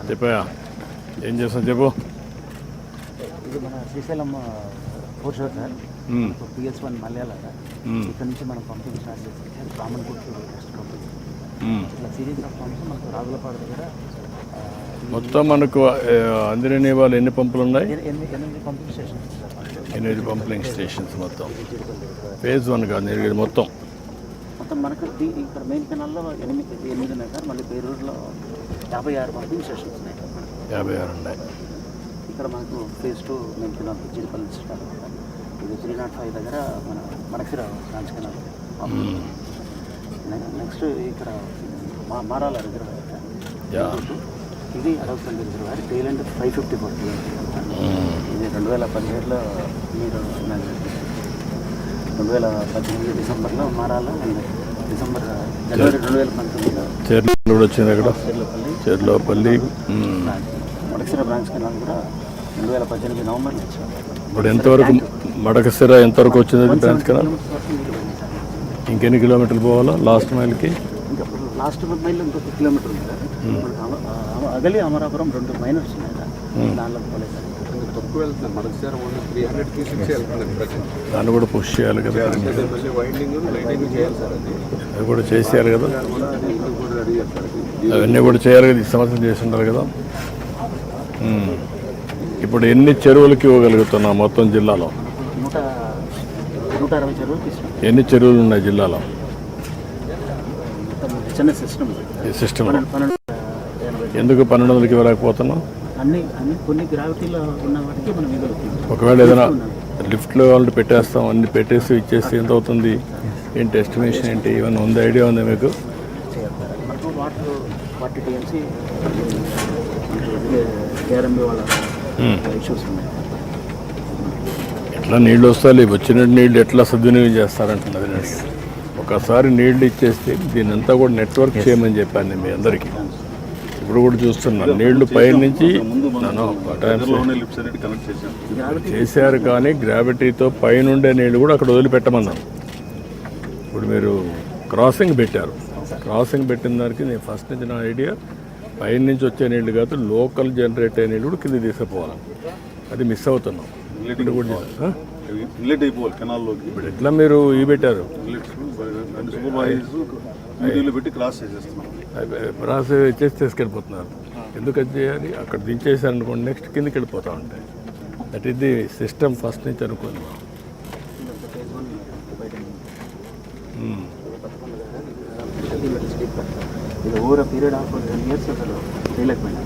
చెప్పా ఏం చేస్తాం చెప్పు. ఇది మన శ్రీశైలం ఫోర్ షోర్ సార్, PS1 మలయాళ సార్. ఇక్కడ నుంచి మనం పంపింగ్ స్టార్ట్ చేస్తాం. కామన్ గుర్తు నెక్స్ట్ పంపింగ్ ఇట్లా సిరీస్ ఆఫ్ పంప్స్ మనకు రాగులపాడు దగ్గర మొత్తం మనకు అందిరని వాళ్ళు ఎన్ని పంపులు ఉన్నాయి? 8 pumping stations sir. 8 pumping stations మొత్తం. ఫేజ్ 1 కాదు నేను మొత్తం మనకు ఇక్కడ మెయిన్ కెనాల్లో 8 ఉన్నాయి సార్. మళ్ళీ పేరూరులో 56 పంపింగ్ స్టేషన్స్ ఉన్నాయి సార్. 56 ఉన్నాయి. ఇక్కడ మనకు phase 2 main canal Jeedipalli start అవుతుంది. ఇది 305 దగ్గర మన మనసిరా బ్రాంచ్ కెనాల్. నెక్స్ట్ ఇక్కడ మారాల రిజర్వాయర్ సార్. ఇది Aravapalli reservoir. Tail end 554 kilometres. ఇది 2017లో మీరు 2018 డిసెంబర్లో మారాల, జనవరి 2019లో చెర్లో కూడా వచ్చింది. అక్కడ చెర్లోపల్లి మడకసిర బ్రాంచ్ కెనాల్ కూడా 2018 నవంబర్లో వచ్చింది. ఇప్పుడు ఎంతవరకు మడకసిర ఎంతవరకు వచ్చింది బ్రాంచ్ కెనాల్? ఇంకెన్ని కిలోమీటర్లు పోవాలా లాస్ట్ మైల్కి? ఇంకా లాస్ట్ మైల్ ఇంకొక కిలోమీటర్ ఉంది సార్. అగలి అమరాపురం 2 మైనర్స్ ఉన్నాయి సార్. దానిలో పోలేదు సార్. తక్కువ వెళ్తుంది మడకసిర 300 తీసుకొచ్చి వెళ్తుంది. దాన్ని కూడా పుష్ చేయాలి కదా, అది కూడా చేసేయాలి కదా, అవన్నీ కూడా చేయాలి కదా. ఈ సంవత్సరం చేసి ఉండాలి కదా. ఇప్పుడు ఎన్ని చెరువులకి ఇవ్వగలుగుతున్నాం మొత్తం జిల్లాలో? 160 చెరువులు. ఎన్ని చెరువులు ఉన్నాయి జిల్లాలో? చిన్న సిస్టమ్ ఎందుకు 1200కి ఇవ్వలేకపోతున్నాం? అన్ని కొన్ని గ్రావిటీలో ఉన్న వాటికి మనం ఒకవేళ ఏదైనా లిఫ్ట్లో వాళ్ళు పెట్టేస్తాం, అన్ని పెట్టేసి ఇచ్చేస్తే ఎంత అవుతుంది? ఏంటి ఎస్టిమేషన్ ఏంటి? ఏమైనా ఉంది? ఐడియా ఉందా మీకు? మనకు వాటర్ టీఎంసీ కేఆర్ఎంబీ వాళ్ళ ఇష్యూస్ ఉన్నాయి. ఎట్లా నీళ్ళు వస్తాయి? వచ్చిన నీళ్ళు ఎట్లా సద్వినియోగం చేస్తారంటున్నది. ఒకసారి నీళ్లు ఇచ్చేస్తే దీన్ని అంతా కూడా నెట్వర్క్ చేయమని చెప్పాను నేను మీ అందరికీ. ఇప్పుడు కూడా చూస్తున్నాను నీళ్లు పై నుంచి చేశారు, కానీ గ్రావిటీతో పైనుండే నీళ్లు కూడా అక్కడ వదిలిపెట్టమన్నాను. ఇప్పుడు మీరు క్రాసింగ్ పెట్టారు. క్రాసింగ్ పెట్టిన దానికి నేను ఫస్ట్ నుంచి నా ఐడియా పైన నుంచి వచ్చే నీళ్లు కాదు, లోకల్ జనరేట్ అయ్యే నీళ్ళు కూడా కింద తీసుకుపోవాలి. అది మిస్ అవుతున్నాం. ఇప్పుడు ఎట్లా మీరు ఇవి పెట్టారు? క్రాస్ చేసి తీసుకెళ్ళిపోతున్నారు. ఎందుకు అది చేయాలి? అక్కడ దించేసారు అనుకోండి, నెక్స్ట్ కిందకి వెళ్ళిపోతూ ఉంటాయి. That is the system first నుంచి అనుకోండి. ఇది ఓవర్ పీరియడ్ ఆఫ్ 10 years అసలు చేయలేకపోయినా.